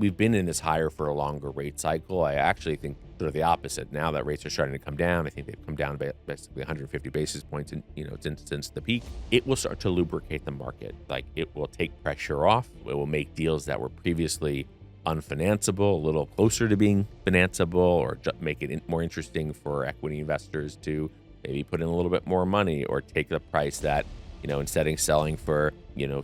we've been in this higher for a longer rate cycle. I actually think sort of the opposite. Now that rates are starting to come down, I think they've come down by basically 150 basis points, since the peak. It will start to lubricate the market. Like, it will take pressure off. It will make deals that were previously unfinanceable a little closer to being financeable, or make it more interesting for equity investors to maybe put in a little bit more money, or take the price that, instead of selling for,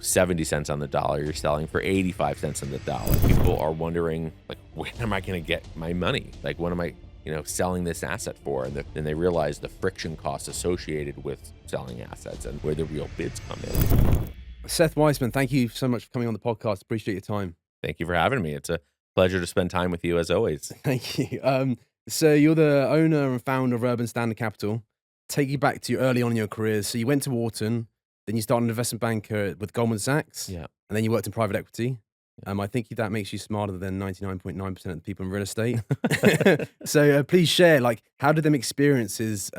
70 cents on the dollar, you're selling for 85 cents on the dollar. People are wondering, like, when am I going to get my money? Like, what am I, selling this asset for? And then they realize the friction costs associated with selling assets and where the real bids come in. Seth Weissman, thank you so much for coming on the podcast. Appreciate your time. Thank you for having me. It's a pleasure to spend time with you as always. Thank you. So you're the owner and founder of Urban Standard Capital. Take you back to early on in your career. So you went to Wharton, then you started an investment banker with Goldman Sachs, Yeah. and then you worked in private equity. I think that makes you smarter than 99.9% of the people in real estate. So please share, how did them experiences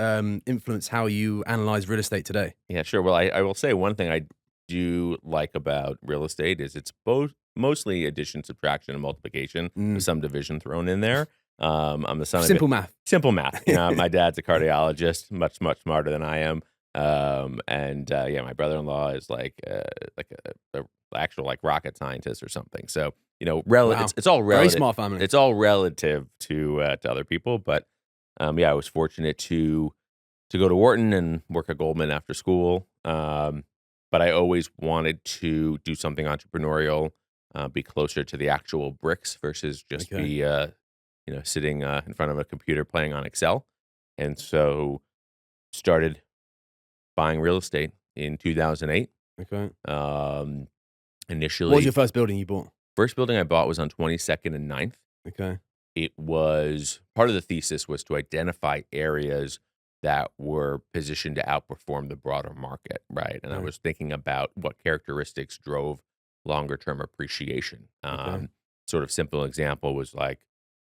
influence how you analyze real estate today? Yeah, sure. Well, I will say one thing I do like about real estate is it's mostly addition, subtraction, and multiplication with some division thrown in there. I'm the son of Simple math. Simple math. My dad's a cardiologist, much smarter than I am. My brother-in-law is like a actual rocket scientist or something. So Wow. it's all relative. Very smart family. It's all relative to other people. But I was fortunate to go to Wharton and work at Goldman after school. But I always wanted to do something entrepreneurial, be closer to the actual bricks versus just be sitting in front of a computer playing on Excel. And so started buying real estate in 2008. Okay. Initially, What was your first building you bought? First building I bought was on 22nd and 9th. Okay. It was part of the thesis was to identify areas that were positioned to outperform the broader market, right? And I was thinking about what characteristics drove longer term appreciation. Sort of simple example was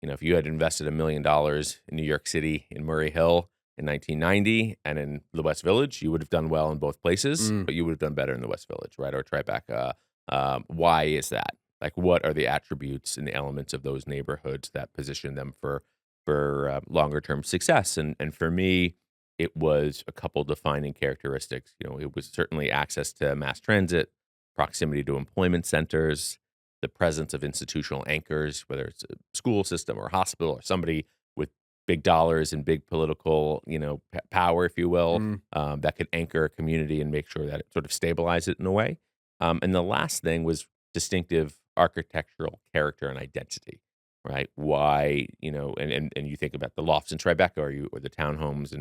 if you had invested $1 million in New York City in Murray Hill in 1990 and in the West Village, you would have done well in both places, but you would have done better in the West Village, right? Or Tribeca. Why is that? What are the attributes and the elements of those neighborhoods that position them for longer term success? And for me, it was a couple defining characteristics. It was certainly access to mass transit, proximity to employment centers, the presence of institutional anchors, whether it's a school system or a hospital or somebody with big dollars and big political, power, if you will, that could anchor a community and make sure that it sort of stabilize it in a way. And the last thing was distinctive architectural character and identity, right? Why, and you think about the lofts in Tribeca or the townhomes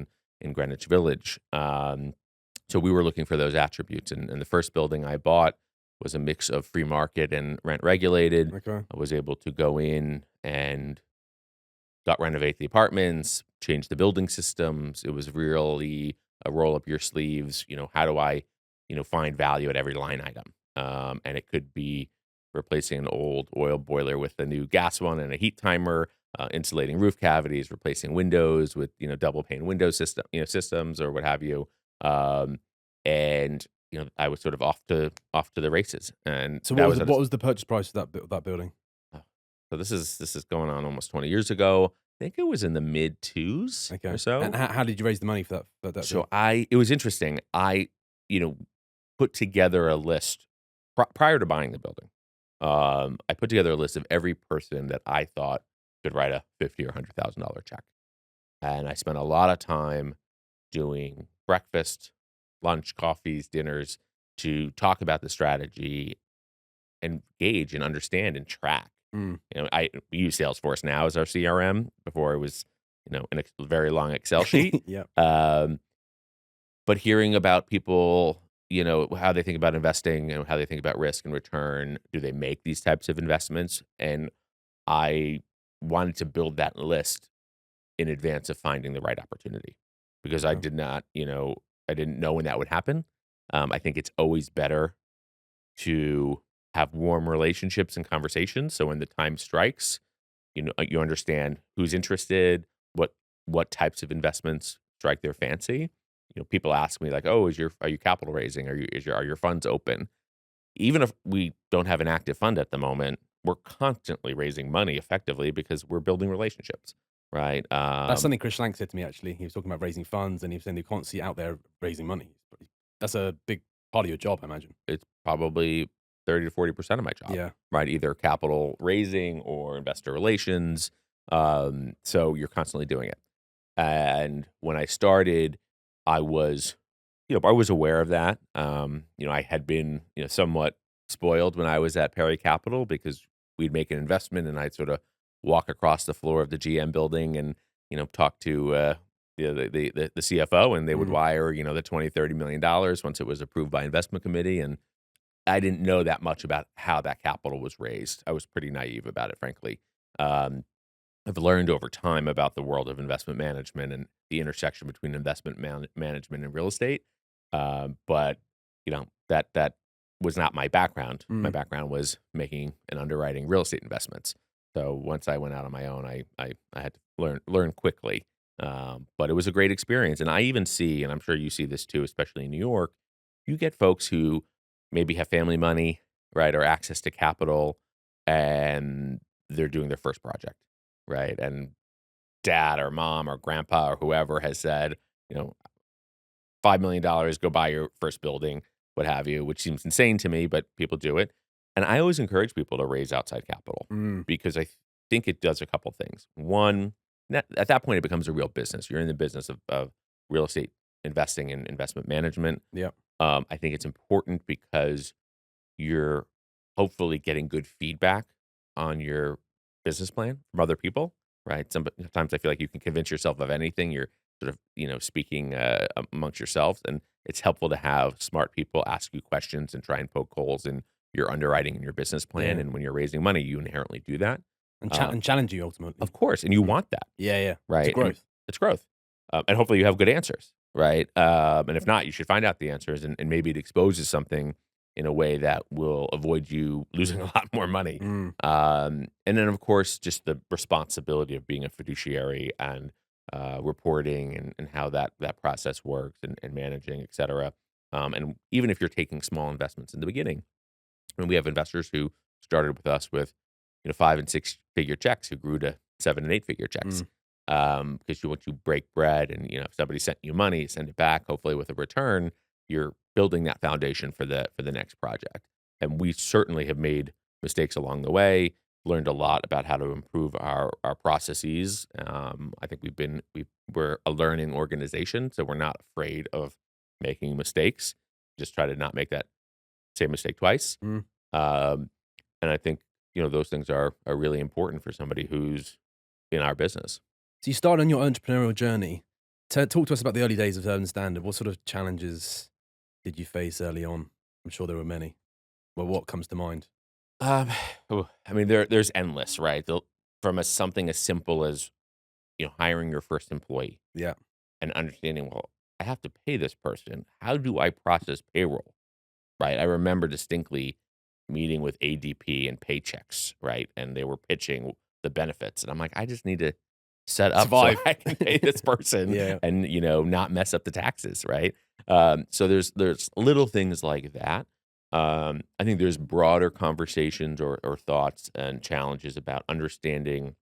in Greenwich Village. So we were looking for those attributes. And the first building I bought was a mix of free market and rent regulated. Okay. I was able to go in and renovate the apartments, change the building systems. It was really a roll up your sleeves. How do I, find value at every line item? And it could be replacing an old oil boiler with a new gas one and a heat timer, insulating roof cavities, replacing windows with, double pane window systems or what have you. And I was sort of off to the races. And So what was the purchase price of that building? So this is going on almost 20 years ago. I think it was in the mid twos or so. And how did you raise the money for that? So it was interesting. I, put together a list prior to buying the building. I put together a list of every person that I thought could write a $50,000 or $100,000 check. And I spent a lot of time doing breakfast, lunch, coffees, dinners to talk about the strategy and gauge and understand and track. We use Salesforce now as our CRM. Before it was, a very long Excel sheet. Yeah. But hearing about people, how they think about investing and how they think about risk and return, do they make these types of investments? And I wanted to build that list in advance of finding the right opportunity because I did not, I didn't know when that would happen. I think it's always better to have warm relationships and conversations. So when the time strikes, you understand who's interested, what types of investments strike their fancy. People ask me "Oh, are you capital raising? Are your funds open?" Even if we don't have an active fund at the moment, we're constantly raising money effectively because we're building relationships, right? That's something Chris Schlank said to me, actually. He was talking about raising funds, and he was saying they're constantly out there raising money. That's a big part of your job, I imagine. It's probably 30 to 40% of my job, Yeah. right? Either capital raising or investor relations. So you're constantly doing it. And when I started, I was, I was aware of that. I had been, somewhat spoiled when I was at Perry Capital because we'd make an investment and I'd sort of walk across the floor of the GM building and, talk to, the CFO, and they would Mm. wire, the 20, $30 million once it was approved by investment committee. And I didn't know that much about how that capital was raised. I was pretty naive about it, frankly. Um, I've learned over time about the world of investment management and the intersection between investment management and real estate. But that was not my background. My Mm. background was making and underwriting real estate investments. So once I went out on my own, I had to learn quickly. But it was a great experience, and I even see, and I'm sure you see this too, especially in New York. You get folks who maybe have family money, right, or access to capital, and they're doing their first project, right? And dad or mom or grandpa or whoever has said, you know, $5 million, go buy your first building, what have you, which seems insane to me, but people do it. And I always encourage people to raise outside capital Mm. because I think it does a couple things. One, at that point, it becomes a real business. You're in the business of real estate investing and investment management. Yeah. I think it's important because you're hopefully getting good feedback on your business plan from other people, right? Sometimes I feel like you can convince yourself of anything. You're sort of, speaking amongst yourselves, and it's helpful to have smart people ask you questions and try and poke holes in your underwriting and your business plan. Yeah. And when you're raising money, you inherently do that, And uh, challenge you ultimately. of course, and you Mm. want that, Yeah, yeah. It's a right? And growth. it's growth, and hopefully you have good answers, right? And if not, you should find out the answers, and maybe it exposes something in a way that will avoid you losing a lot more money. Mm. And then, of course, just the responsibility of being a fiduciary and reporting and how that process works and managing, et cetera. And even if you're taking small investments in the beginning, I mean, we have investors who started with us with 5 and 6 figure checks who grew to 7 and 8 figure checks. Mm. Because once you break bread and if somebody sent you money, send it back, hopefully with a return, you're building that foundation for the next project. And we certainly have made mistakes along the way, learned a lot about how to improve our processes. I think we're a learning organization, so we're not afraid of making mistakes. Just try to not make that same mistake twice. Mm. Um, and I think, those things are really important for somebody who's in our business. So you started on your entrepreneurial journey. Talk to us about the early days of Urban Standard. What sort of challenges did you face early on? I'm sure there were many. Well, what comes to mind? Um, I mean, there's endless, right? From something as simple as, hiring your first employee Yeah. and understanding, well, I have to pay this person. How do I process payroll? Right. I remember distinctly meeting with ADP and Paychecks, right? And they were pitching the benefits. And I'm like, I just need to set up so Survive. I can pay this person Yeah. and, not mess up the taxes, right? So there's little things like that. I think there's broader conversations or thoughts and challenges about understanding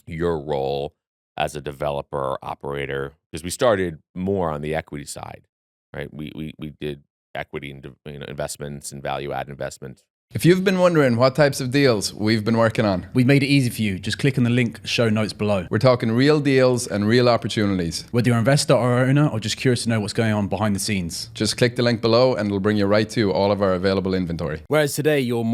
your role as a developer or operator, because we started more on the equity side, right? We did equity and investments and value add investments. If you've been wondering what types of deals we've been working on, We made it easy for you. Just click on the link show notes below. we're talking real deals and real opportunities. Whether you're an investor or owner or just curious to know what's going on behind the scenes. Just click the link below and it'll bring you right to all of our available inventory. Whereas today you're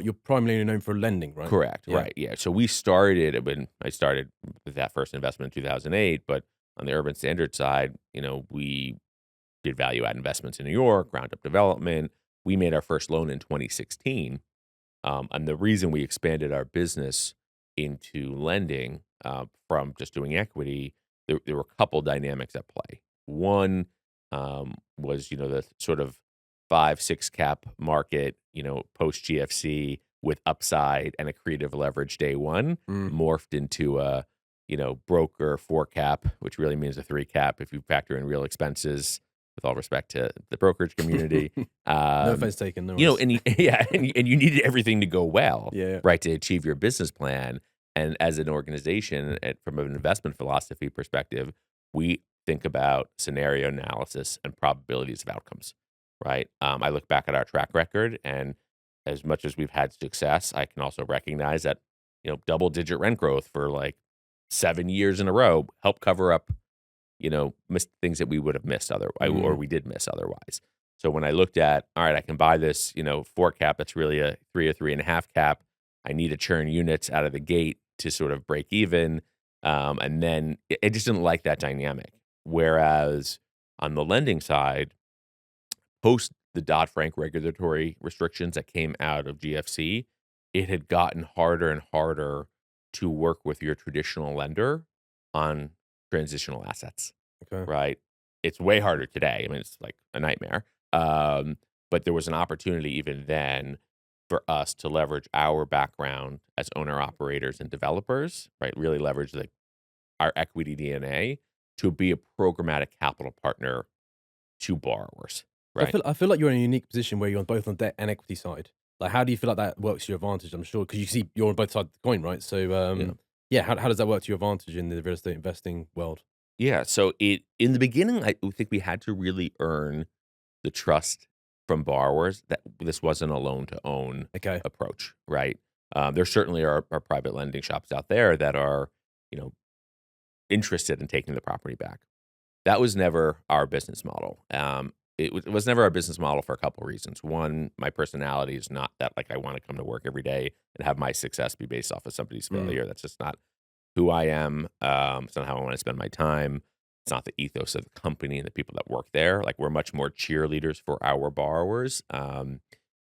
you're primarily known for lending, right? Correct, Yeah. right? Yeah. So we started when I started with that first investment in 2008, but on the urban standard side, we did value add investments in New York, ground up development. We made our first loan in 2016. And the reason we expanded our business into lending from just doing equity, there were a couple dynamics at play. One was, the sort of 5, 6 cap market, post GFC with upside and accretive leverage day one Mm. morphed into a, broker 4 cap, which really means a 3 cap if you factor in real expenses with all respect to the brokerage community. No offense taken. No You know, worries. and yeah, and you needed everything to go well, Yeah. right, to achieve your business plan. And as an organization, from an investment philosophy perspective, we think about scenario analysis and probabilities of outcomes, right? I look back at our track record, and as much as we've had success, I can also recognize that double-digit rent growth for like 7 years in a row helped cover up missed things that we would have missed otherwise, or we did miss otherwise. So when I looked at, all right, I can buy this 4 cap that's really a 3 or 3.5 cap. I need to churn units out of the gate to sort of break even. And then I just didn't like that dynamic. Whereas on the lending side, post the Dodd-Frank regulatory restrictions that came out of GFC, it had gotten harder and harder to work with your traditional lender on transitional assets, Okay. right? It's way harder today. I mean, it's like a nightmare. But there was an opportunity even then for us to leverage our background as owner operators and developers, right? Really leverage our equity DNA to be a programmatic capital partner to borrowers, I right? feel like you're in a unique position where you're on both on debt and equity side. Like, how do you feel like that works to your advantage? I'm sure because you see you're on both sides of the coin, right? So, Yeah. yeah, how does that work to your advantage in the real estate investing world? Yeah. So in the beginning, I think we had to really earn the trust from borrowers that this wasn't a loan to own Okay. approach, right? There certainly are private lending shops out there that are, interested in taking the property back. That was never our business model. It was never our business model for a couple of reasons. One, my personality is not that like I want to come to work every day and have my success be based off of somebody's failure. That's just not who I am. It's not how I want to spend my time. It's not the ethos of the company and the people that work there. Like we're much more cheerleaders for our borrowers.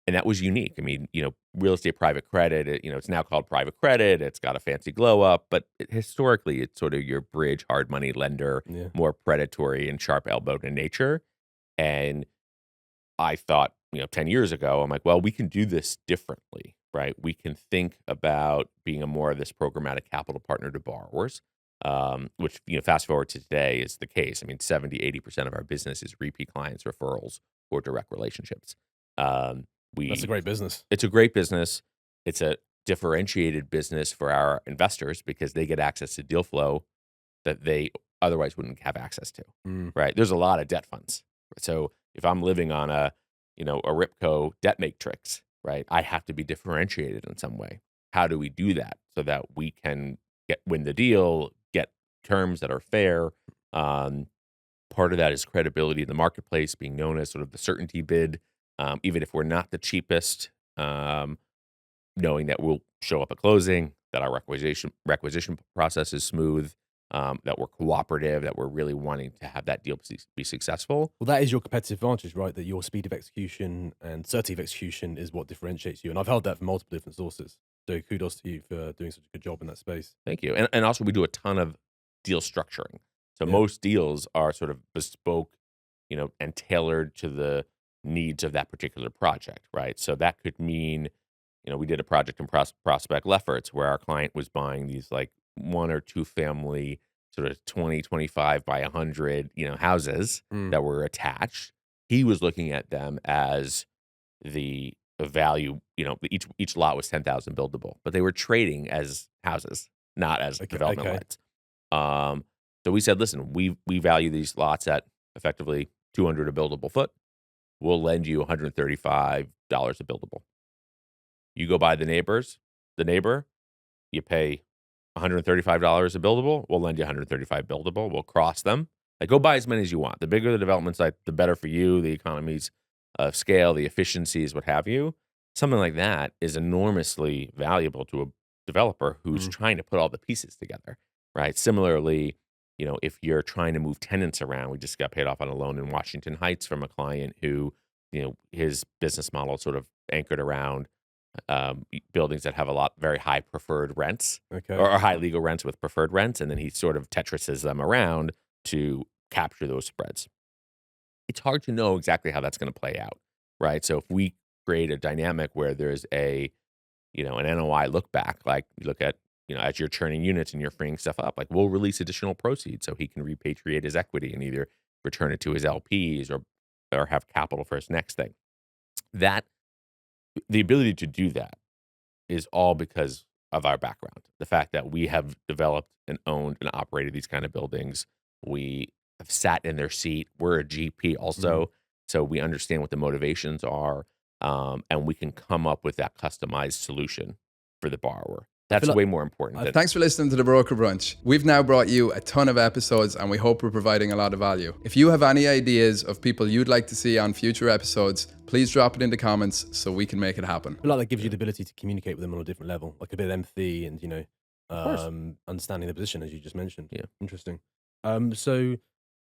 And that was unique. I mean, real estate private credit, it's now called private credit. It's got a fancy glow up, but historically it's sort of your bridge hard money lender, Yeah. more predatory and sharp elbowed in nature. And I thought, 10 years ago, I'm like, well, we can do this differently, right? We can think about being a more of this programmatic capital partner to borrowers, which, fast forward to today is the case. I mean, 70-80% of our business is repeat clients, referrals, or direct relationships. That's a great business. It's a great business. It's a differentiated business for our investors because they get access to deal flow that they otherwise wouldn't have access to, right? There's a lot of debt funds. So if I'm living on a Ripco debt matrix, right, I have to be differentiated in some way. How do we do that so that we can win the deal, get terms that are fair? Part of that is credibility in the marketplace, being known as sort of the certainty bid, even if we're not the cheapest, knowing that we'll show up at closing, that our requisition process is smooth, that we're cooperative, that we're really wanting to have that deal be successful. Well, that is your competitive advantage, right? That your speed of execution and certainty of execution is what differentiates you. And I've heard that from multiple different sources. So kudos to you for doing such a good job in that space. Thank you. And also we do a ton of deal structuring. So Yeah. most deals are sort of bespoke, and tailored to the needs of that particular project, right? So that could mean, we did a project in Prospect Lefferts where our client was buying these like 1 or 2 family sort of 20, 25 by 100, houses that were attached. He was looking at them as the value, each lot was 10,000 buildable, but they were trading as houses, not as development okay. rights. So we said, listen, we value these lots at effectively 200 a buildable foot. We'll lend you $135 a buildable. You go buy the neighbor, you pay $135 a buildable. We'll lend you 135 buildable. We'll cross them. Like, go buy as many as you want. The bigger the development site, the better for you. The economies of scale, the efficiencies, what have you. Something like that is enormously valuable to a developer who's trying to put all the pieces together, right? Similarly, if you're trying to move tenants around, we just got paid off on a loan in Washington Heights from a client who, his business model sort of anchored around buildings that have very high preferred rents, Okay. or high legal rents with preferred rents, and then he sort of Tetrises them around to capture those spreads. It's hard to know exactly how that's going to play out, right? So if we create a dynamic where there's an NOI look back, like you look at, as you're churning units and you're freeing stuff up, like we'll release additional proceeds so he can repatriate his equity and either return it to his LPs or have capital for his next thing. That the ability to do that is all because of our background. The fact that we have developed and owned and operated these kind of buildings. We have sat in their seat. We're a GP also, so we understand what the motivations are, and we can come up with that customized solution for the borrower. That's way more important. Thanks for listening to the Broker Brunch. We've now brought you a ton of episodes and we hope we're providing a lot of value. If you have any ideas of people you'd like to see on future episodes, please drop it in the comments so we can make it happen. I feel like that gives you the ability to communicate with them on a different level, like a bit of empathy and, understanding the position, as you just mentioned. Yeah. Interesting. So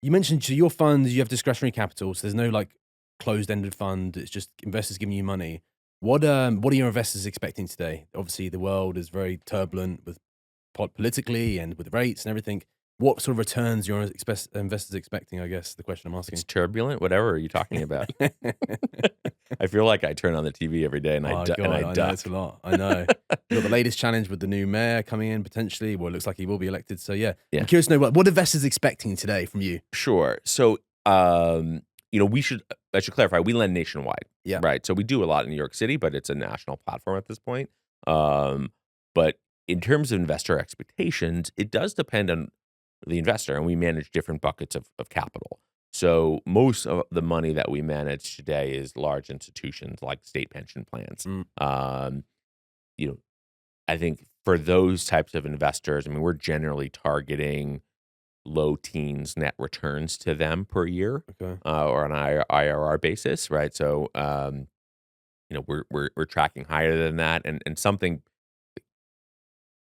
you mentioned your funds, you have discretionary capital, so there's no like closed-ended fund. It's just investors giving you money. What are your investors expecting today? Obviously, the world is very turbulent with politically and with rates and everything. What sort of returns your investors expecting? I guess the question I'm asking. It's turbulent. Whatever are you talking about? I feel like I turn on the TV every day and I duck. I know it's a lot. I know. You've got the latest challenge with the new mayor coming in potentially. Well, it looks like he will be elected. So yeah. I'm curious to know what investors expecting today from you. Sure. So I should clarify, we lend nationwide. Yeah. Right. So we do a lot in New York City, but it's a national platform at this point. But in terms of investor expectations, it does depend on the investor, and we manage different buckets of capital. So most of the money that we manage today is large institutions like state pension plans. I think for those types of investors, I mean, we're generally targeting low teens net returns to them per year, or on an IRR basis, right? So, we're tracking higher than that, and something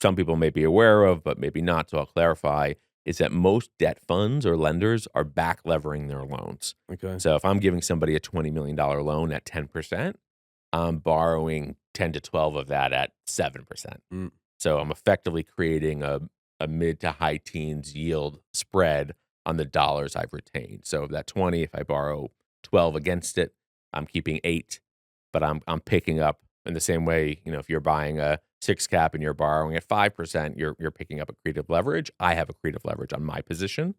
some people may be aware of, but maybe not. So I'll clarify: is that most debt funds or lenders are back levering their loans. Okay. So if I'm giving somebody a $20 million loan at 10%, I'm borrowing 10 to 12 of that at 7%. So I'm effectively creating a mid to high teens yield spread on the dollars I've retained. So that 20, if I borrow 12 against it, I'm keeping 8, but I'm picking up in the same way. If you're buying a 6 cap and you're borrowing at 5%, you're picking up accretive leverage. I have accretive leverage on my position.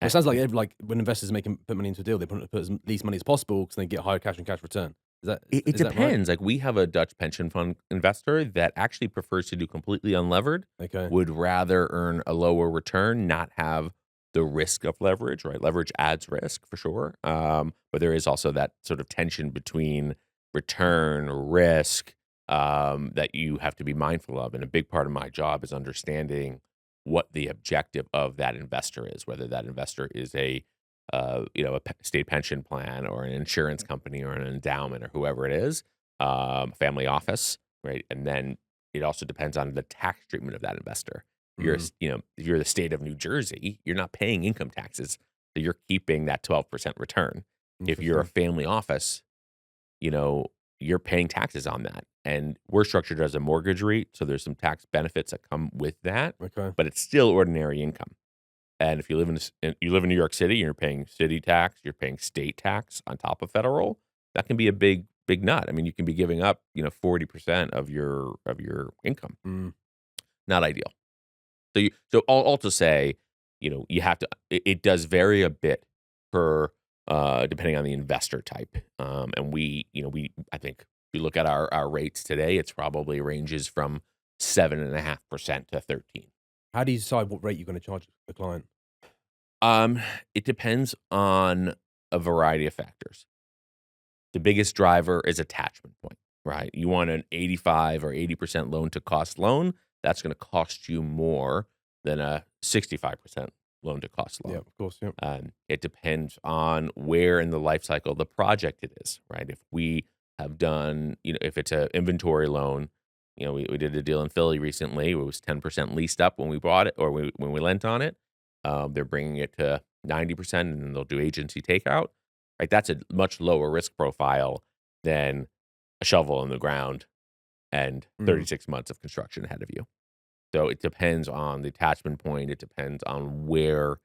It sounds like when investors put money into a deal, they put as least money as possible because they get higher cash on cash return. It is that depends. right? Like, we have a Dutch pension fund investor that actually prefers to do completely unlevered. Okay. Would rather earn a lower return, not have the risk of leverage, right? Leverage adds risk for sure. But there is also that sort of tension between return, risk, that you have to be mindful of. And a big part of my job is understanding what the objective of that investor is, whether that investor is a state pension plan or an insurance company or an endowment or whoever it is, family office, right? And then it also depends on the tax treatment of that investor. If you're the state of New Jersey, you're not paying income taxes, so you're keeping that 12% return. If you're a family office, you're paying taxes on that. And we're structured as a mortgage REIT, so there's some tax benefits that come with that. Okay. But it's still ordinary income. And if you live in New York City, you're paying city tax, you're paying state tax on top of federal. That can be a big nut. I mean, you can be giving up 40% of your income. Not ideal. So all to say, you have to. It does vary a bit per depending on the investor type. And I think if you look at our rates today, it's probably ranges from 7.5% to 13%. How do you decide what rate you're going to charge the client? It depends on a variety of factors. The biggest driver is attachment point, right? You want an 85 or 80% loan to cost loan. That's going to cost you more than a 65% loan to cost loan. Yeah, of course. Yeah. It depends on where in the life cycle of the project it is, right? If we have done, if it's an inventory loan, we did a deal in Philly recently. It was 10% leased up when we bought it, or when we lent on it. They're bringing it to 90%, and then they'll do agency takeout. Right, that's a much lower risk profile than a shovel in the ground and 36 months of construction ahead of you. So it depends on the attachment point. It depends on where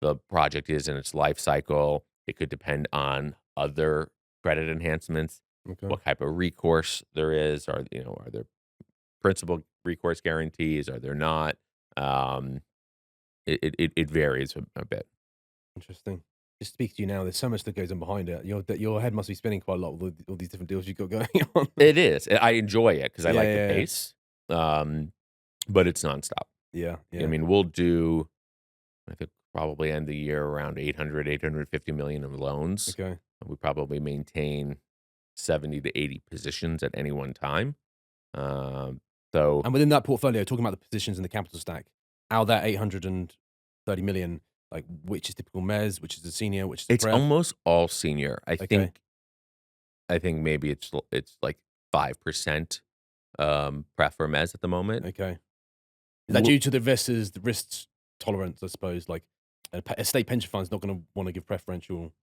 the project is in its life cycle. It could depend on other credit enhancements, what type of recourse there is. Are there principal recourse guarantees? Are there not? It varies a bit. Interesting. just speak to you now. There's so much that goes on behind it. Your head must be spinning quite a lot with all these different deals you've got going on. It is. I enjoy it because I Yeah, like the yeah, yeah. pace, but it's nonstop. Yeah, I yeah. mean, we'll do, I think, probably end the year around 850 million of loans. Okay. We probably maintain 70 to 80 positions at any one time. Um, so And within that portfolio, talking about the positions in the capital stack, out of that 830 million, like which is typical mezz, which is the senior, which is the it's pref? almost all senior. Okay. I think maybe it's like 5% pref or mezz at the moment. Okay. Is that We'll- due to the investors, the risk tolerance, I suppose? Like a state pension fund's not going to want to give preferential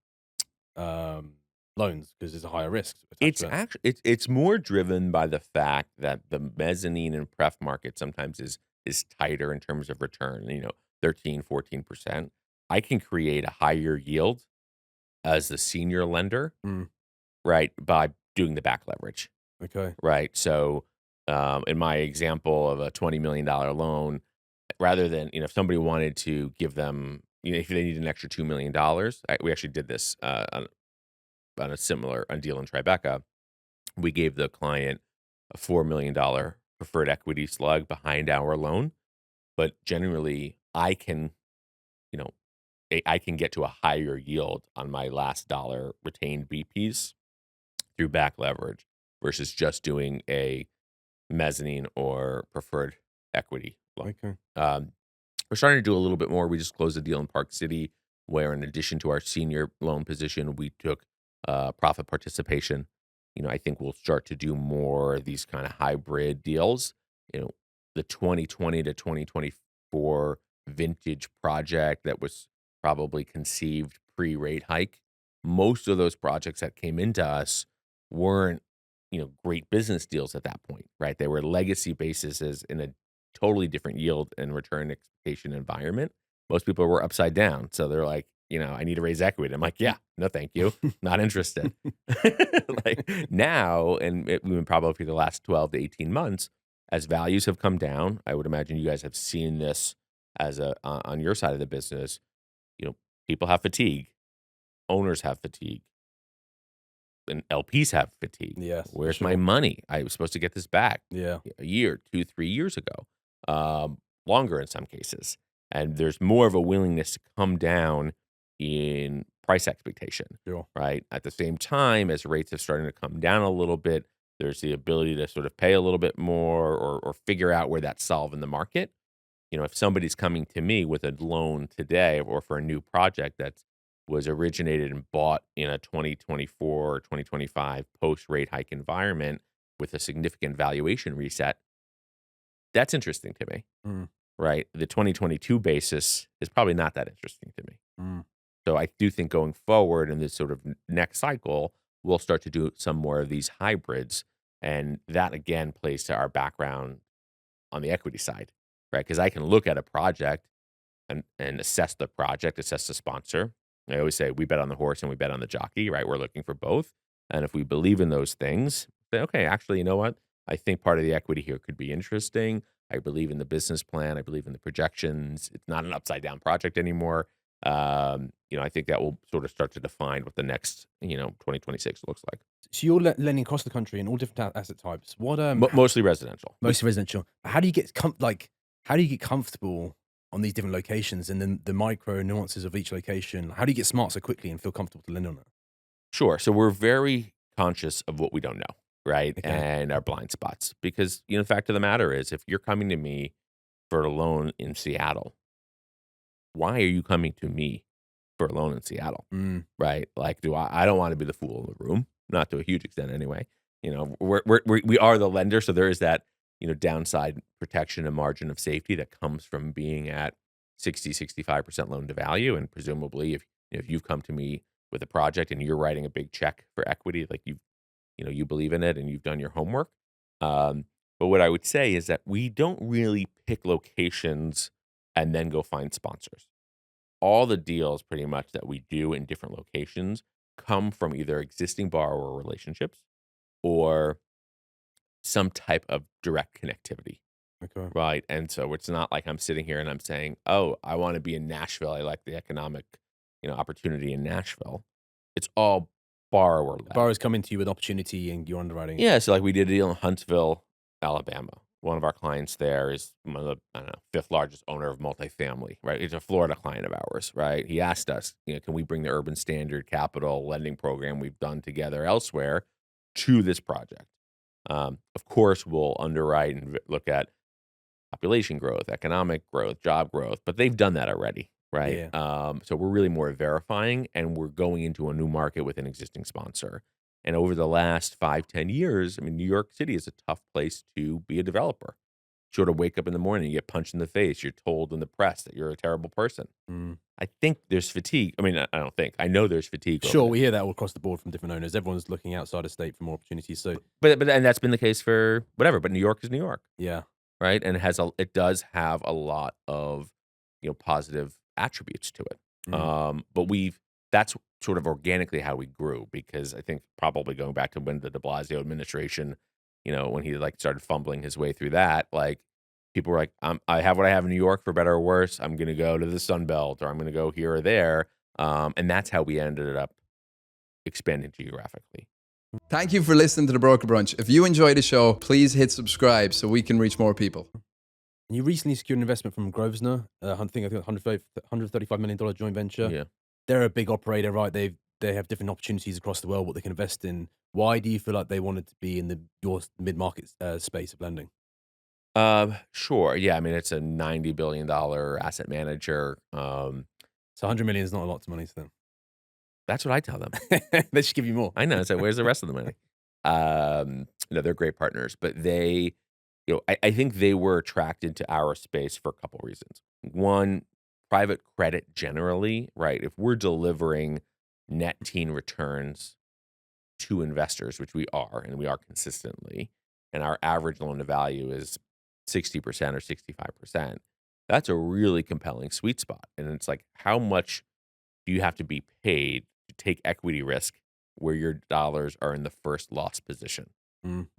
loans because there's a higher risk attached It's to it. actually it's more driven by the fact that the mezzanine and pref market sometimes is tighter in terms of return, 13, 14%. I can create a higher yield as the senior lender, Mm, right, by doing the back leverage, okay. right? So, in my example of a $20 million loan, rather than, if somebody wanted to give them, if they need an extra $2 million, we actually did this on a similar on deal in Tribeca. We gave the client a $4 million preferred equity slug behind our loan, but generally I can, you know, I can get to a higher yield on my last dollar retained BPs through back leverage versus just doing a mezzanine or preferred equity loan. Okay. We're starting to do a little bit more. We just closed a deal in Park City where, in addition to our senior loan position, we took profit participation. I think we'll start to do more of these kind of hybrid deals. The 2020 to 2024 vintage project that was probably conceived pre-rate hike. Most of those projects that came into us weren't, great business deals at that point, right? They were legacy bases in a totally different yield and return expectation environment. Most people were upside down. So they're like, I need to raise equity. I'm like, yeah, no, thank you. Not interested. Like now, and we've been probably for the last 12 to 18 months, as values have come down, I would imagine you guys have seen this as on your side of the business. People have fatigue, owners have fatigue, and LPs have fatigue. Yes, for Where's my sure. money? I was supposed to get this back Yeah. a year, 2, 3 years ago, longer in some cases. And there's more of a willingness to come down in price expectation, Sure. right? At the same time, as rates have started to come down a little bit, there's the ability to sort of pay a little bit more or figure out where that's solved in the market. If somebody's coming to me with a loan today or for a new project that was originated and bought in a 2024 or 2025 post rate hike environment with a significant valuation reset, that's interesting to me, Mm, right? The 2022 basis is probably not that interesting to me. mm. So I do think going forward in this sort of next cycle, we'll start to do some more of these hybrids. And that again plays to our background on the equity side, right? Because I can look at a project and assess the project, assess the sponsor. I always say we bet on the horse and we bet on the jockey, right? We're looking for both. And if we believe in those things, say, okay, actually, you know what? I think part of the equity here could be interesting. I believe in the business plan. I believe in the projections. It's not an upside down project anymore. I think that will sort of start to define what the next, 2026 looks like. So you're lending across the country in all different asset types. What Mostly residential. mostly residential. How do you get how do you get comfortable on these different locations and then the micro nuances of each location? How do you get smart so quickly and feel comfortable to lend on it? Sure. So we're very conscious of what we don't know, right? Okay. And our blind spots. Because, the fact of the matter is, if you're coming to me for a loan in Seattle, why are you coming to me for a loan in Seattle, Mm, right? Like, I don't want to be the fool in the room, not to a huge extent anyway. We are the lender. So there is that, downside protection and margin of safety that comes from being at 65% loan to value. And presumably, if you've come to me with a project and you're writing a big check for equity, like you believe in it and you've done your homework. But what I would say is that we don't really pick locations and then go find sponsors. All the deals pretty much that we do in different locations come from either existing borrower relationships or some type of direct connectivity. okay. Right. And so it's not like I'm sitting here and I'm saying, oh, I want to be in Nashville. I like the economic opportunity in Nashville, it's all borrower led. Borrowers coming to you with opportunity and you're underwriting. Yeah, so like we did a deal in Huntsville, Alabama. One of our clients there is one of the, I don't know, fifth largest owner of multifamily, right? He's a Florida client of ours, right? He asked us, can we bring the urban standard capital lending program we've done together elsewhere to this project? Of course, we'll underwrite and look at population growth, economic growth, job growth, but they've done that already, right? Yeah. So we're really more verifying, and we're going into a new market with an existing sponsor. And over the last 5-10 years, I mean, New York City is a tough place to be a developer. Sort of wake up in the morning, you get punched in the face, you're told in the press that you're a terrible person. Mm. I think there's fatigue. I mean, I don't think. I know there's fatigue. Sure, we hear that all across the board from different owners. Everyone's looking outside of state for more opportunities. So, but and that's been the case for whatever. But New York is New York, yeah. right? And it does have a lot of positive attributes to it. But that's sort of organically how we grew, because I think probably going back to when the de Blasio administration, when he like started fumbling his way through that, like people were like, I have what I have in New York, for better or worse. I'm going to go to the Sun Belt, or I'm going to go here or there. And that's how we ended up expanding geographically. Thank you for listening to the Broker Brunch. If you enjoy the show, please hit subscribe so we can reach more people. You recently secured an investment from Grosvenor, I think $135 million joint venture. Yeah. They're a big operator, right? They have different opportunities across the world, what they can invest in. Why do you feel like they wanted to be in your mid-market space of lending? Sure. Yeah. I mean, it's a $90 billion asset manager. So 100 million is not a lot of money to them. That's what I tell them. They should give you more. I know. So where's the rest of the money? They're great partners, but they, I think they were attracted to our space for a couple reasons. One, private credit generally, right? If we're delivering net teen returns to investors, which we are, and we are consistently, and our average loan to value is 60% or 65%, that's a really compelling sweet spot. And it's like, how much do you have to be paid to take equity risk where your dollars are in the first loss position,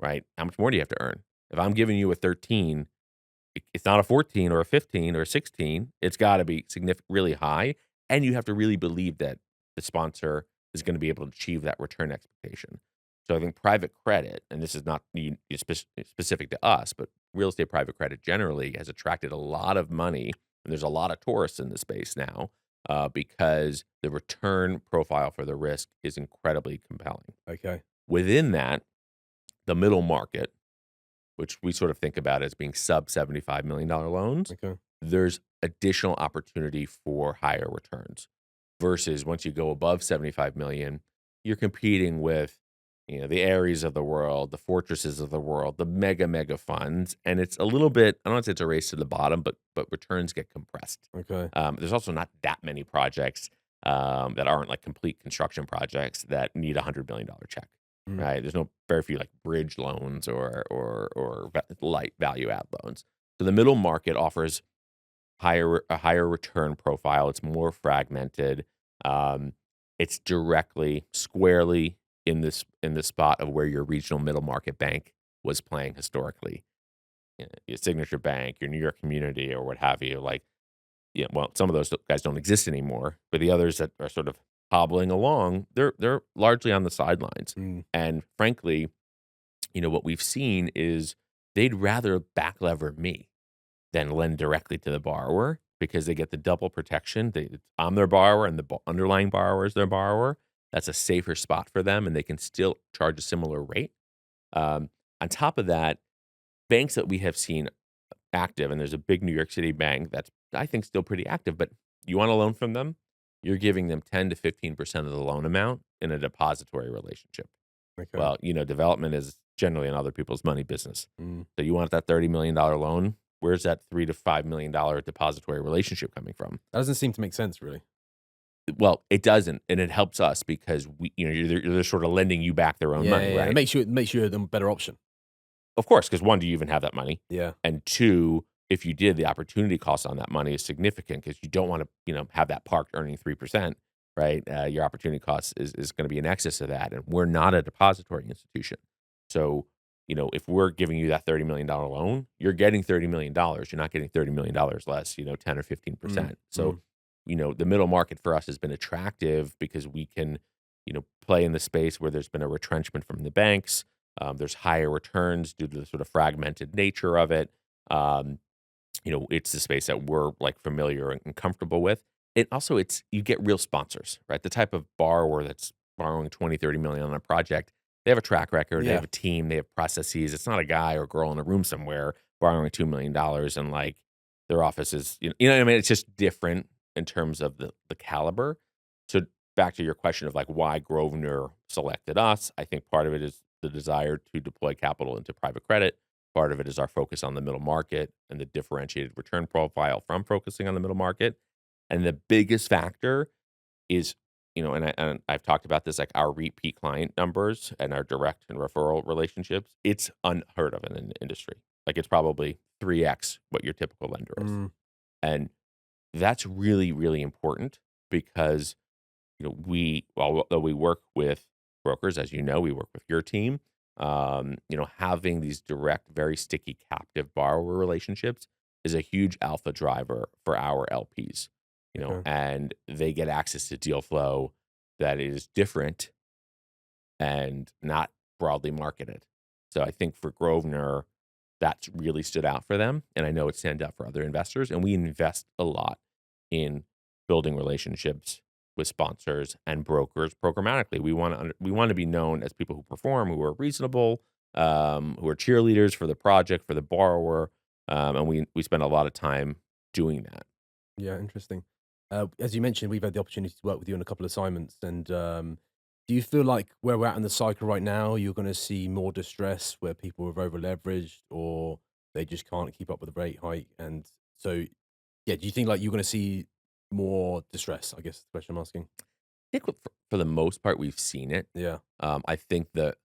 right? How much more do you have to earn? If I'm giving you a 13, it's not a 14 or a 15 or a 16. It's got to be really high. And you have to really believe that the sponsor is going to be able to achieve that return expectation. So I think private credit, and this is not specific to us, but real estate private credit generally has attracted a lot of money. And there's a lot of tourists in the space now because the return profile for the risk is incredibly compelling. Okay. Within that, the middle market, which we sort of think about as being sub $75 million loans, Okay. there's additional opportunity for higher returns versus once you go above 75 million, you're competing with, the Ares of the world, the Fortresses of the world, the mega funds. And it's a little bit, I don't want to say it's a race to the bottom, but returns get compressed. Okay. There's also not that many projects that aren't like complete construction projects that need $100 million check. Right. There's very few like bridge loans or light value add loans. So the middle market offers a higher return profile. It's more fragmented. It's directly, squarely in the spot of where your regional middle market bank was playing historically. Your Signature Bank, your New York Community, or what have you. Like, well, some of those guys don't exist anymore, but the others that are sort of hobbling along, they're largely on the sidelines. And frankly, what we've seen is they'd rather back lever me than lend directly to the borrower because they get the double protection. I'm their borrower and the underlying borrower is their borrower. That's a safer spot for them, and they can still charge a similar rate. On top of that, banks that we have seen active, and there's a big New York City bank that's, I think, still pretty active, but you want a loan from them? You're giving them 10 to 15% of the loan amount in a depository relationship. Okay. Well, development is generally in other people's money business. So you want that $30 million loan? Where's that $3 to $5 million depository relationship coming from? That doesn't seem to make sense, really. Well, it doesn't, and it helps us because they're sort of lending you back their own money, right? It makes you a better option. Of course, because one, do you even have that money? Yeah. And two, if you did, the opportunity cost on that money is significant because you don't want to, have that parked earning 3%, right? Your opportunity cost is going to be in excess of that, and we're not a depository institution. So, if we're giving you that $30 million loan, you're getting $30 million. You're not getting $30 million less, 10 or 15%. So the middle market for us has been attractive because we can, play in the space where there's been a retrenchment from the banks. There's higher returns due to the sort of fragmented nature of it. Um, it's the space that we're like familiar and comfortable with. And also you get real sponsors, right? The type of borrower that's borrowing 20, 30 million on a project, they have a track record, they Yeah. have a team, they have processes. It's not a guy or girl in a room somewhere borrowing $2 million and like their office is, you know what I mean? It's just different in terms of the caliber. So back to your question of like why Grosvenor selected us, I think part of it is the desire to deploy capital into private credit. Part of it is our focus on the middle market and the differentiated return profile from focusing on the middle market. And the biggest factor is, and I've talked about this, like our repeat client numbers and our direct and referral relationships. It's unheard of in the industry. Like it's probably 3x what your typical lender is. And that's really, really important because, although we work with brokers, as we work with your team, having these direct, very sticky captive borrower relationships is a huge alpha driver for our LPs, Okay. and they get access to deal flow that is different and not broadly marketed. So I think for Grosvenor, that's really stood out for them. And I know it stands out for other investors. And we invest a lot in building relationships with sponsors and brokers programmatically. We want to be known as people who perform, who are reasonable, who are cheerleaders for the project, for the borrower. And we spend a lot of time doing that. Yeah, interesting. As you mentioned, we've had the opportunity to work with you on a couple of assignments. And do you feel like where we're at in the cycle right now, you're going to see more distress where people are over leveraged or they just can't keep up with the rate hike? And so, yeah, do you think like you're going to see more distress? I guess is the question I'm asking. I think for the most part, we've seen it. Yeah. I think the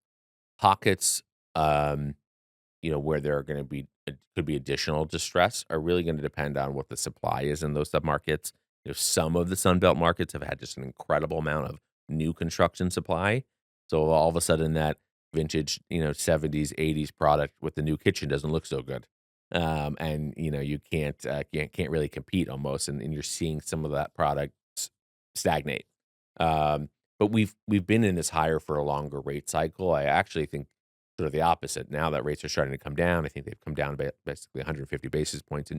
pockets, where there are going to be could be additional distress are really going to depend on what the supply is in those submarkets. Some of the Sunbelt markets have had just an incredible amount of new construction supply. So all of a sudden that vintage, 70s, 80s product with the new kitchen doesn't look so good. And you can't really compete almost, and you're seeing some of that product stagnate. But we've been in this higher for a longer rate cycle. I actually think sort of the opposite. Now that rates are starting to come down, I think they've come down by basically 150 basis points,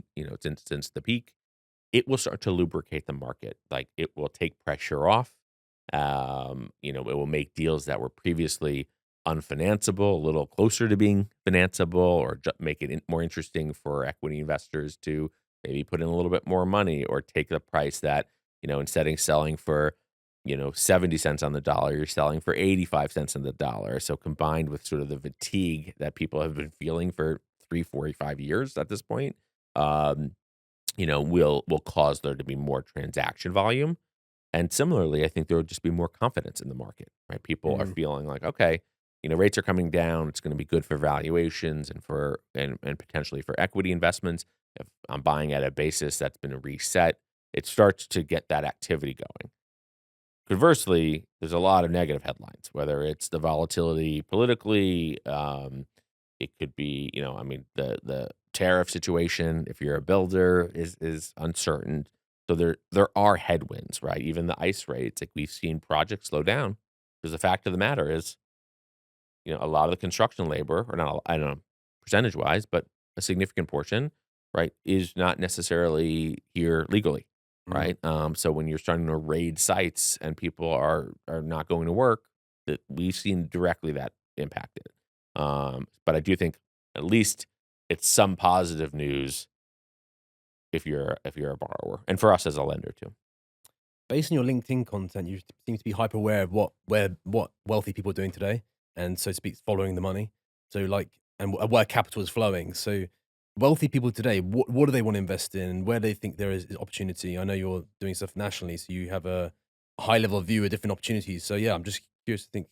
since the peak. It will start to lubricate the market. Like it will take pressure off. It will make deals that were previously unfinanceable a little closer to being financeable, or make it more interesting for equity investors to maybe put in a little bit more money or take the price that, instead of selling for 70 cents on the dollar, you're selling for 85 cents on the dollar. So combined with sort of the fatigue that people have been feeling for 3, 4, 5 years at this point, will cause there to be more transaction volume. And similarly, I think there would just be more confidence in the market, right? People are feeling like, okay, rates are coming down. It's going to be good for valuations and and potentially for equity investments. If I'm buying at a basis that's been reset, it starts to get that activity going. Conversely, there's a lot of negative headlines, whether it's the volatility politically, it could be, the tariff situation, if you're a builder, is uncertain. So there are headwinds, right? Even the ICE rates, like we've seen projects slow down. Because the fact of the matter is, a lot of the construction labor, or not, I don't know, percentage wise, but a significant portion, right, is not necessarily here legally, right? So when you're starting to raid sites and people are not going to work, that we've seen directly that impacted. But I do think at least it's some positive news if you're a borrower, and for us as a lender too. Based on your LinkedIn content, you seem to be hyper aware of what wealthy people are doing today, and so to speak, following the money. So like, and where capital is flowing. So wealthy people today, what do they want to invest in? Where they think there is opportunity? I know you're doing stuff nationally, so you have a high level view of different opportunities. So yeah, I'm just curious to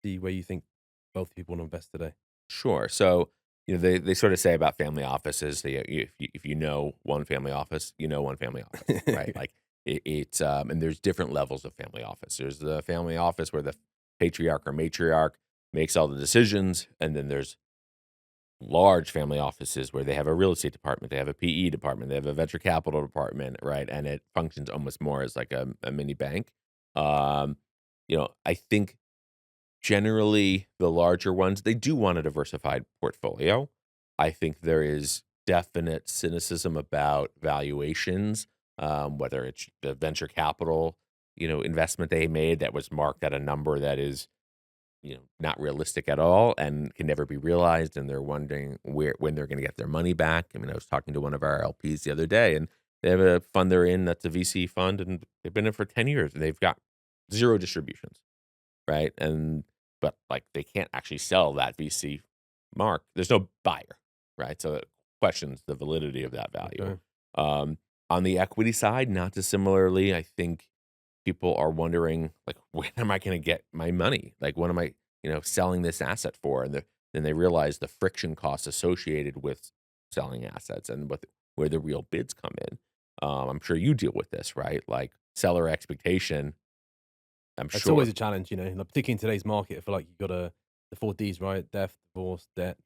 see where you think wealthy people want to invest today. Sure. So, they sort of say about family offices, if you know one family office, one family office, right? Like it's and there's different levels of family office. There's the family office where the patriarch or matriarch makes all the decisions, and then there's large family offices where they have a real estate department, they have a PE department, they have a venture capital department, right? And it functions almost more as like a mini bank. Um, I think generally the larger ones, they do want a diversified portfolio. I think there is definite cynicism about valuations, whether it's the venture capital, investment they made that was marked at a number that is not realistic at all and can never be realized. And they're wondering when they're going to get their money back. I mean, I was talking to one of our LPs the other day, and they have a fund they're in that's a VC fund, and they've been in for 10 years, and they've got zero distributions, right? But like they can't actually sell that VC mark. There's no buyer, right? So it questions the validity of that value. Okay. On the equity side, not dissimilarly, I think people are wondering, like, when am I going to get my money? Like, what am I, selling this asset for? And then they realize the friction costs associated with selling assets and where the real bids come in. I'm sure you deal with this, right? Like seller expectation. It's Sure. always a challenge, like, particularly in today's market. I feel like you've got the 4 Ds, right? Death, divorce, debt.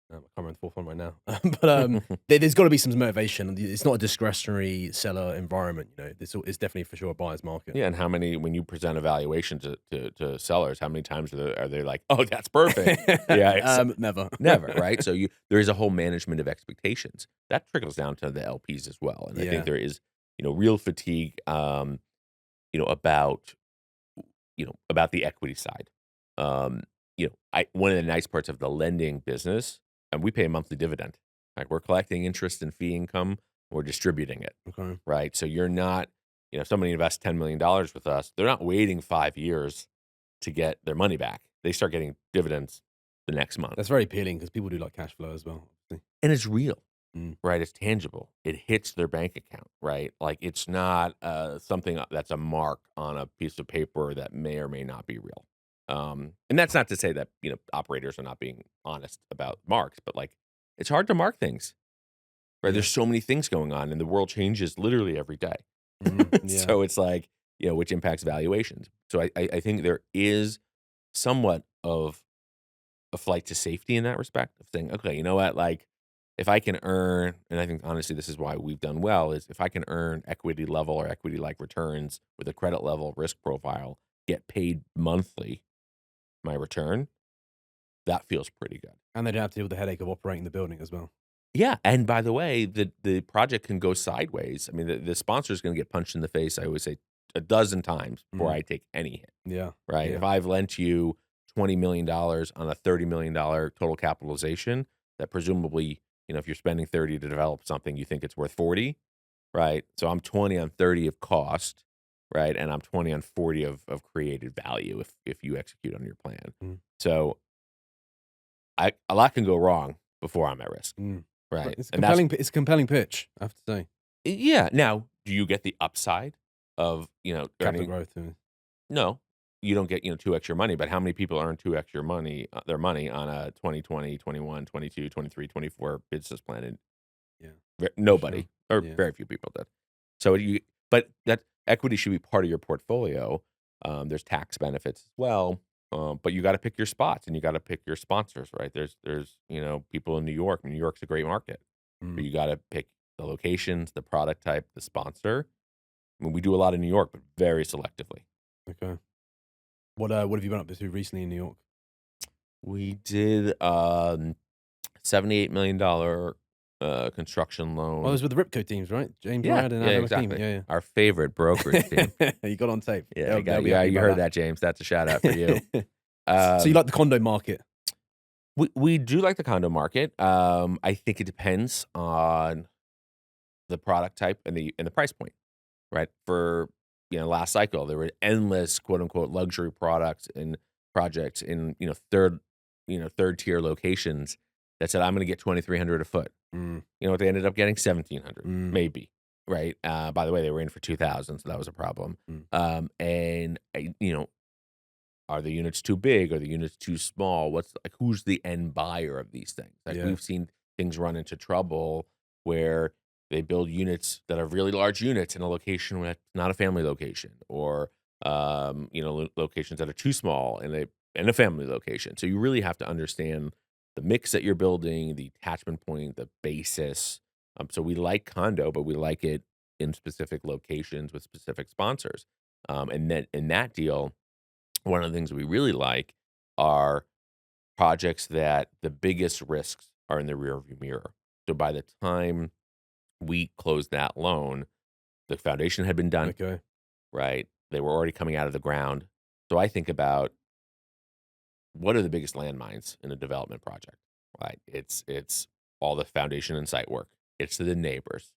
I can't remember the fourth one right now. But there's got to be some motivation. It's not a discretionary seller environment. It's definitely for sure a buyer's market. Yeah, and how many, when you present a valuation to sellers, how many times are they like, "Oh, that's perfect"? Yeah, Never. never, right? So there is a whole management of expectations that trickles down to the LPs as well, and I think there is real fatigue, about the equity side. One of the nice parts of the lending business, and we pay a monthly dividend. Like we're collecting interest and fee income, we're distributing it, Okay. right? So you're not, if somebody invests $10 million with us, they're not waiting 5 years to get their money back. They start getting dividends the next month. That's very appealing because people do like cash flow as well. Obviously. And it's real, Mm. right? It's tangible. It hits their bank account, right? Like it's not something that's a mark on a piece of paper that may or may not be real. And that's not to say that, operators are not being honest about marks, but like it's hard to mark things, right? Yeah. There's so many things going on and the world changes literally every day. Yeah. So it's like, which impacts valuations. So I think there is somewhat of a flight to safety in that respect of saying, okay, you know what, like if I can earn, and I think honestly this is why we've done well, is if I can earn equity level or equity like returns with a credit level risk profile, get paid monthly, my return, that feels pretty good. And they don't have to deal with the headache of operating the building as well. Yeah, and by the way, the project can go sideways. I mean, the sponsor is going to get punched in the face, I always say, a dozen times before I take any hit, Yeah. right? Yeah. If I've lent you $20 million on a $30 million total capitalization, that presumably, if you're spending 30 to develop something, you think it's worth 40, right? So I'm 20 on 30 of cost, right? And I'm 20 on 40 of created value if you execute on your plan. Mm. So a lot can go wrong before I'm at risk, right? It's And compelling. It's a compelling pitch, I have to say. yeah. Now, do you get the upside of Capital earning? growth. No, you don't get 2x your money. But how many people earn 2x your money, their money on a 2020, 21, 22, 23, 24 business plan? And Yeah. nobody or Yeah. very few people did. So but that equity should be part of your portfolio. There's tax benefits as well. But you got to pick your spots and you got to pick your sponsors, right? There's people in New York. New York's a great market, but you got to pick the locations, the product type, the sponsor. I mean, we do a lot in New York, but very selectively. Okay. What have you been up to recently in New York? We did $78 million construction loan. Oh, it was with the Ripco teams, right? James Yeah, Rad and yeah, Adam exactly. Hakeem. Yeah, Our favorite brokerage team. yeah. You got on tape. Yeah, They'll be yeah, happy you about heard that, James. That's a shout out for you. So you like the condo market? We do like the condo market. I think it depends on the product type and the price point, right? For last cycle, there were endless quote unquote luxury products and projects in third tier locations that said I'm going to get 2,300 a foot. You know what they ended up getting? 1,700, maybe. Right. By the way, they were in for 2,000, so that was a problem. And are the units too big? Are the units too small? Who's the end buyer of these things? Like Yeah. we've seen things run into trouble where they build units that are really large units in a location where it's not a family location, or locations that are too small in a family location. So you really have to understand the mix that you're building, the attachment point, the basis. So we like condo, but we like it in specific locations with specific sponsors. And then in that deal, one of the things we really like are projects that the biggest risks are in the rearview mirror. So by the time we closed that loan, the foundation had been done, Okay. right? They were already coming out of the ground. So I think about what are the biggest landmines in a development project, right? It's all the foundation and site work. It's the neighbors,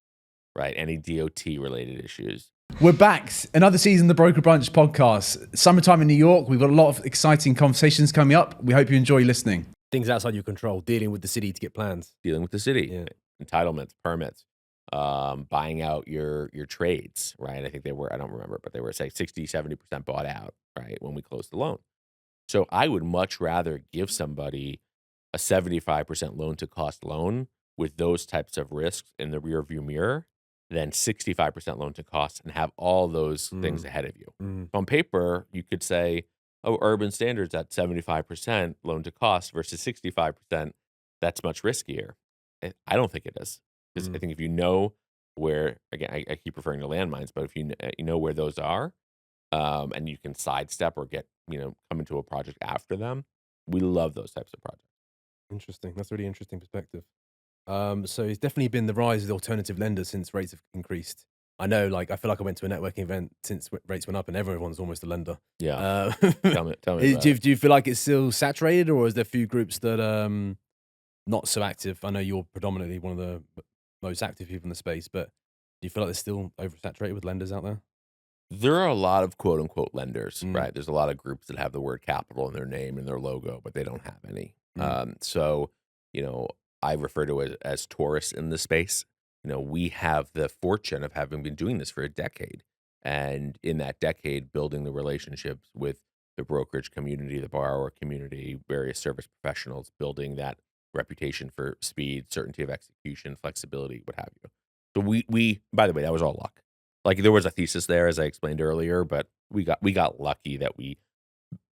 right? Any DOT related issues. We're back. Another season of the Broker Brunch podcast. Summertime in New York. We've got a lot of exciting conversations coming up. We hope you enjoy listening. Things outside your control, dealing with the city to get plans. Dealing with the city, Yeah. entitlements, permits, buying out your trades, right? I think they were, I don't remember, but they were say 60, 70% bought out, right? When we closed the loan. So I would much rather give somebody a 75% loan to cost loan with those types of risks in the rear view mirror than 65% loan to cost and have all those things ahead of you. On paper, you could say, oh, urban standards at 75% loan to cost versus 65%, that's much riskier. I don't think it is. Because I think if you know where, again, I keep referring to landmines, but if you know where those are, and you can sidestep or get, come into a project after them, we love those types of projects. Interesting. That's a really interesting perspective. So it's definitely been the rise of the alternative lenders since rates have increased. I know, like, I feel like I went to a networking event since rates went up and everyone's almost a lender. Yeah. Tell me about Do you feel like it's still saturated, or is there a few groups that not so active? I know you're predominantly one of the most active people in the space, but do you feel like they're still oversaturated with lenders out there? There are a lot of quote unquote lenders, Mm. right? There's a lot of groups that have the word capital in their name and their logo, but they don't have any. Mm. So, I refer to it as tourists in the space. We have the fortune of having been doing this for a decade. And in that decade, building the relationships with the brokerage community, the borrower community, various service professionals, building that reputation for speed, certainty of execution, flexibility, what have you. So we by the way, that was all luck. Like there was a thesis there, as I explained earlier, but we got lucky that we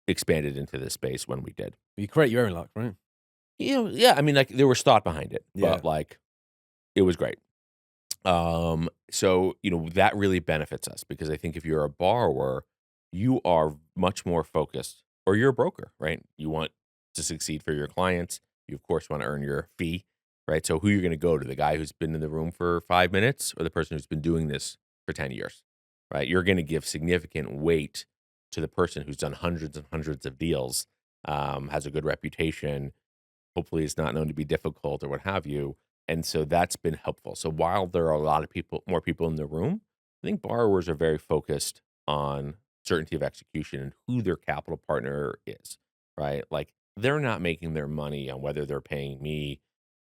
expanded into this space when we did. You create your own luck, right? Yeah. I mean, like there was thought behind it, Yeah. but like it was great. So that really benefits us because I think if you're a borrower, you are much more focused, or you're a broker, right? You want to succeed for your clients. You of course want to earn your fee, right? So who you're going to go to, the guy who's been in the room for 5 minutes or the person who's been doing this for 10 years, right? You're going to give significant weight to the person who's done hundreds and hundreds of deals, has a good reputation, hopefully is not known to be difficult or what have you. And so that's been helpful. So while there are a lot of more people in the room, I think borrowers are very focused on certainty of execution and who their capital partner is, right? Like they're not making their money on whether they're paying me,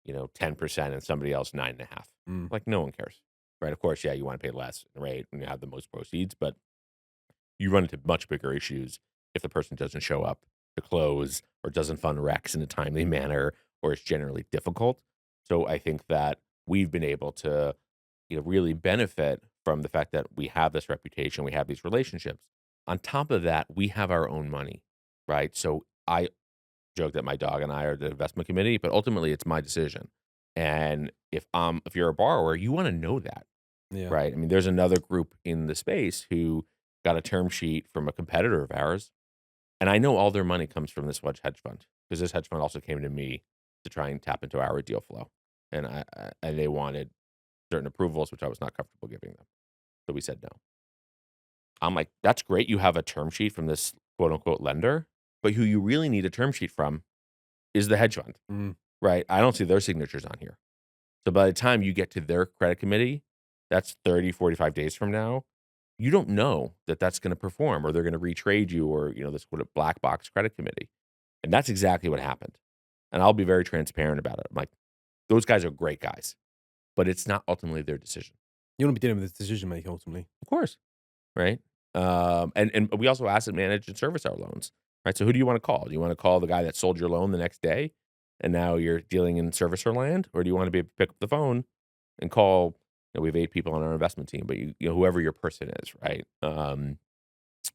10% and somebody else 9.5. Like no one cares, right? Of course, yeah, you want to pay less rate when you have the most proceeds, but you run into much bigger issues if the person doesn't show up to close or doesn't fund recs in a timely manner, or it's generally difficult. So I think that we've been able to, really benefit from the fact that we have this reputation, we have these relationships. On top of that, we have our own money, right? So I joke that my dog and I are the investment committee, but ultimately it's my decision. And if you're a borrower, you want to know that, Yeah. right? I mean, there's another group in the space who got a term sheet from a competitor of ours, and I know all their money comes from this hedge fund because this hedge fund also came to me to try and tap into our deal flow, and and they wanted certain approvals which I was not comfortable giving them, so we said no. I'm like, that's great. You have a term sheet from this quote unquote lender, but who you really need a term sheet from is the hedge fund, Mm. right? I don't see their signatures on here. So by the time you get to their credit committee, that's 30, 45 days from now. You don't know that that's going to perform, or they're going to retrade you, or, this what a black box credit committee. And that's exactly what happened. And I'll be very transparent about it. I'm like, those guys are great guys, but it's not ultimately their decision. You want to be dealing with the decision making ultimately. Of course. Right. And we also asset manage and service our loans, right? So who do you want to call? Do you want to call the guy that sold your loan the next day and now you're dealing in servicer land? Or do you want to be able to pick up the phone and call, we have 8 people on our investment team, but whoever your person is, right?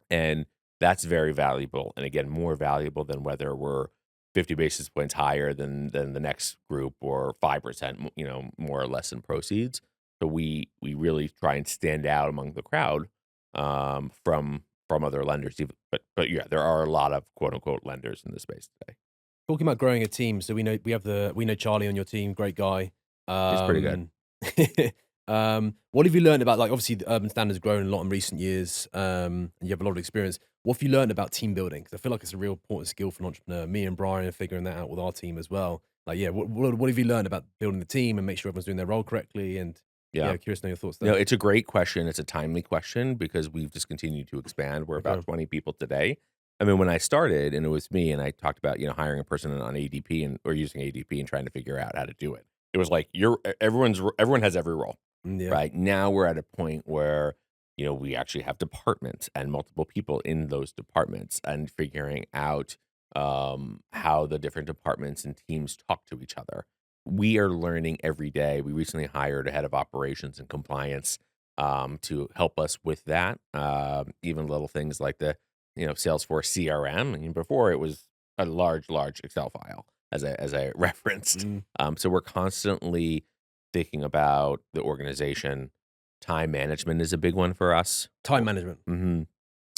And that's very valuable. And again, more valuable than whether we're 50 basis points higher than the next group, or 5%, more or less in proceeds. So we really try and stand out among the crowd, from other lenders. But yeah, there are a lot of quote unquote lenders in the space today. Talking about growing a team, so we know Charlie on your team, great guy. It's pretty good. What have you learned about, like, obviously the urban standards grown a lot in recent years, and you have a lot of experience. What have you learned about team building? Because I feel like it's a real important skill for an entrepreneur. Me and Brian are figuring that out with our team as well. Like, yeah, what have you learned about building the team and make sure everyone's doing their role correctly? And Yeah. curious to know your thoughts No, there. it's a great question. It's a timely question because we've just continued to expand. We're about Okay. 20 people today. I mean, when I started and it was me and I talked about, hiring a person on ADP or using ADP and trying to figure out how to do it. It was like everyone has every role, Yeah. right? Now we're at a point where, we actually have departments and multiple people in those departments, and figuring out how the different departments and teams talk to each other. We are learning every day. We recently hired a head of operations and compliance, to help us with that. Even little things like the Salesforce CRM. I mean, before it was a large Excel file, as I referenced. Mm. So we're constantly thinking about the organization. Time management is a big one for us. Time management. hmm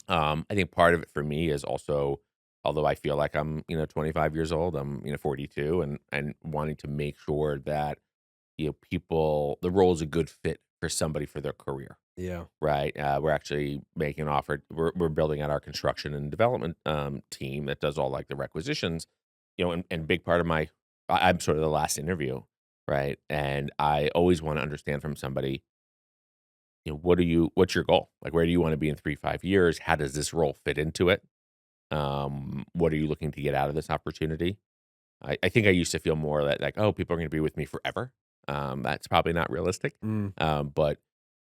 I think part of it for me is also, although I feel like I'm 25 years old, I'm 42, and wanting to make sure that the role is a good fit for somebody for their career. Yeah. Right. We're actually making an offer. We're building out our construction and development team that does all like the requisitions, and big part of I'm sort of the last interview, right? And I always want to understand from somebody, what's your goal? Like, where do you want to be in 3-5 years? How does this role fit into it? What are you looking to get out of this opportunity? I think I used to feel more that, like, oh, people are going to be with me forever. That's probably not realistic. Mm. But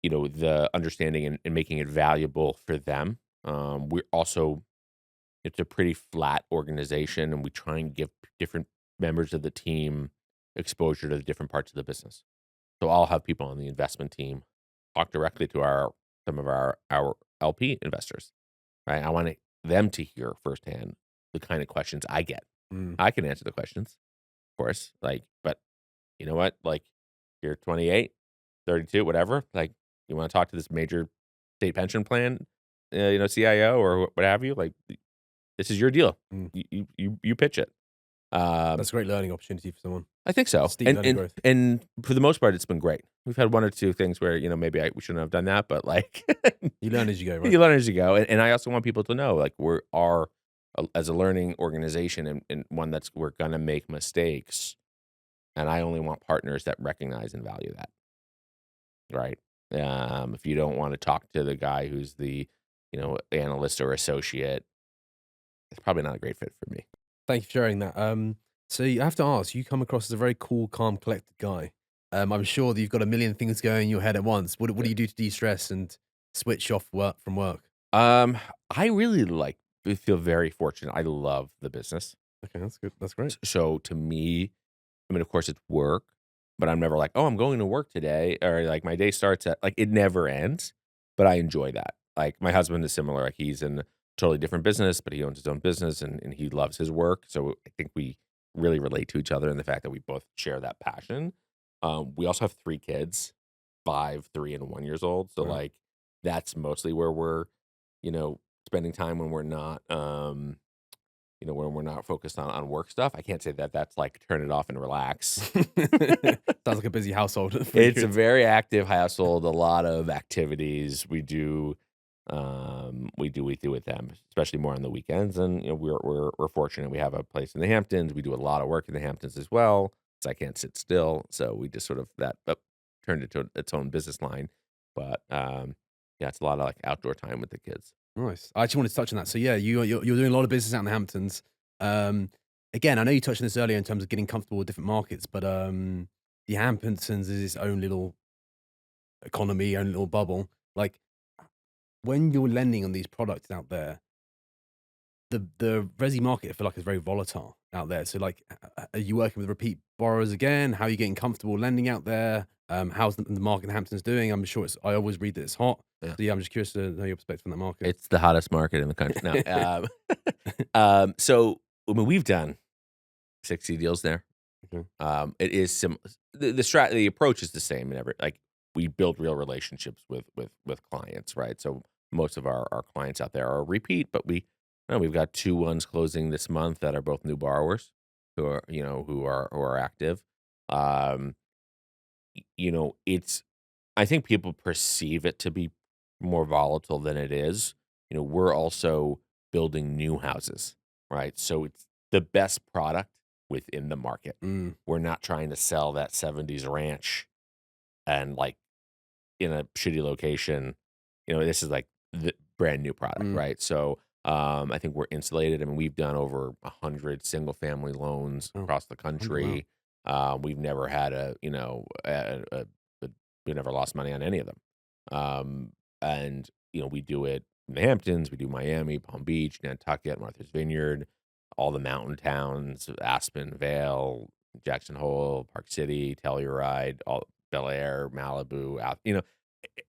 the understanding and making it valuable for them. We're also, it's a pretty flat organization, and we try and give different members of the team exposure to the different parts of the business. So I'll have people on the investment team talk directly to some of our LP investors, right? I want them to hear firsthand the kind of questions I get. Mm. I can answer the questions, of course, but you know what? Like, you're 28, 32, whatever. Like, you want to talk to this major state pension plan, CIO or what have you? Like, this is your deal. Mm. You pitch it. That's a great learning opportunity for someone. I think so. Steep learning growth. And for the most part, it's been great. We've had one or two things where maybe we shouldn't have done that, but like You learn as you go, right? you learn as you go. And I also want people to know, like, as a learning organization, and one we're gonna make mistakes, and I only want partners that recognize and value that. Right. If you don't want to talk to the guy who's the, analyst or associate, it's probably not a great fit for me. Thank you for sharing that. So I have to ask, you come across as a very cool, calm, collected guy. I'm sure that you've got a million things going in your head at once. What do you do to de-stress and switch off from work? I really feel very fortunate. I love the business. Okay, that's good. That's great. So to me, I mean, of course it's work, but I'm never like, oh, I'm going to work today, or like my day starts at, like, it never ends, but I enjoy that. Like, my husband is similar. Like, he's in a totally different business, but he owns his own business, and he loves his work. So I think we really relate to each other in the fact that we both share that passion. We also have 3 kids, 5, 3, and 1 years old. So Wow. like, that's mostly where we're, spending time when we're not, when we're not focused on work stuff. I can't say that that's like turn it off and relax. Sounds like a busy household. It's a very active household, a lot of activities we do. We do with them, especially more on the weekends. And we're fortunate. We have a place in the Hamptons. We do a lot of work in the Hamptons as well. So I can't sit still. So we just sort of turned it to its own business line. But yeah, it's a lot of like outdoor time with the kids. Nice. I actually wanted to touch on that. So yeah, you're doing a lot of business out in the Hamptons. Again, I know you touched on this earlier in terms of getting comfortable with different markets, but the Hamptons is its own little economy, own little bubble. Like, when you're lending on these products out there, the resi market, I feel like, is very volatile out there. So like, are you working with repeat borrowers again? How are you getting comfortable lending out there? How's the market in the Hamptons doing? I'm sure I always read that it's hot. Yeah. So yeah, I'm just curious to know your perspective on that market. It's the hottest market in the country. No, so I mean, we've done 60 deals there. Okay. It is the approach is the same in every, like, we build real relationships with clients, right? So most of our clients out there are repeat, but we've got 2 ones closing this month that are both new borrowers who are active. Um, it's, I think people perceive it to be more volatile than it is. We're also building new houses, right? So it's the best product within the market. Mm. We're not trying to sell that 70s ranch and, like, in a shitty location. This is like the brand new product, Mm. right? So I think we're insulated. I mean, we've done over 100 single family loans Oh, across the 100, wow. country. We've never had we never lost money on any of them. And we do it in the Hamptons, we do Miami, Palm Beach, Nantucket, Martha's Vineyard, all the mountain towns, Aspen, Vail, Jackson Hole, Park City, Telluride, all Bel Air, Malibu, out.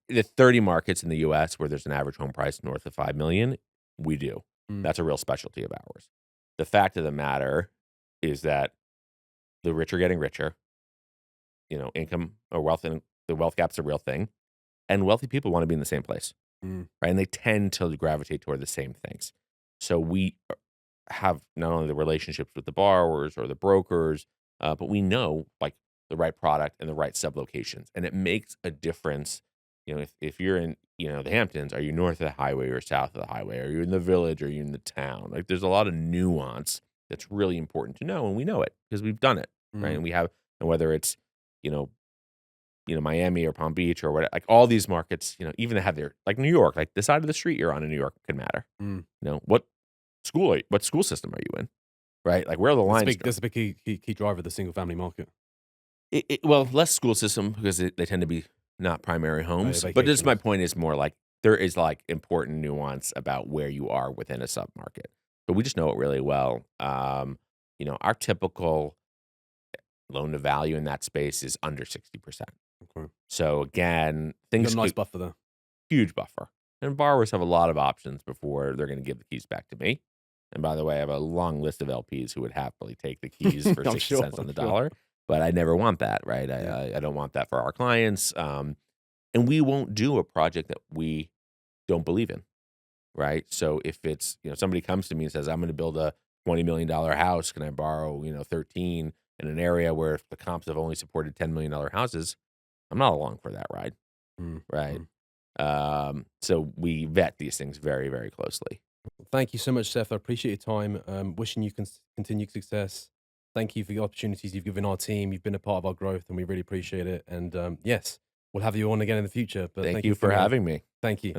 The 30 markets in the U.S. where there's an average home price north of 5 million, we do. Mm. That's a real specialty of ours. The fact of the matter is that the rich are getting richer. Income or wealth, and the wealth gap's a real thing, and wealthy people want to be in the same place, Mm. right? And they tend to gravitate toward the same things. So we have not only the relationships with the borrowers or the brokers, but we know, like, the right product and the right sublocations, and it makes a difference. If you're in the Hamptons, are you north of the highway or south of the highway? Are you in the village? Or are you in the town? Like, there's a lot of nuance that's really important to know, and we know it because we've done it, right? Mm. And whether it's you know Miami or Palm Beach or what, like, all these markets, even they have their, like, New York, like, the side of the street you're on in New York can matter. Mm. What school system are you in, right? Like, where are the lines? That's a big key driver of the single family market. Well, less school system because they tend to be not primary homes. But just my Vacations. point is more like there is, like, important nuance about where you are within a sub market. But we just know it really well. Our typical loan to value in that space is under 60%. Okay. So again, You things got a nice could, buffer there. huge buffer. And borrowers have a lot of options before they're going to give the keys back to me. And by the way, I have a long list of LPs who would happily take the keys for I'm 60 sure, cents on I'm the sure. dollar. But I never want that, right? Yeah. I don't want that for our clients. And we won't do a project that we don't believe in, right? So if it's, somebody comes to me and says, I'm going to build a $20 million house, can I borrow, 13 in an area where the comps have only supported $10 million houses, I'm not along for that ride, Mm. right? Mm. So we vet these things very, very closely. Thank you so much, Seth. I appreciate your time. Wishing you continued success. Thank you for the opportunities you've given our team. You've been a part of our growth, and we really appreciate it. And yes, we'll have you on again in the future. But Thank you for having me. Thank you.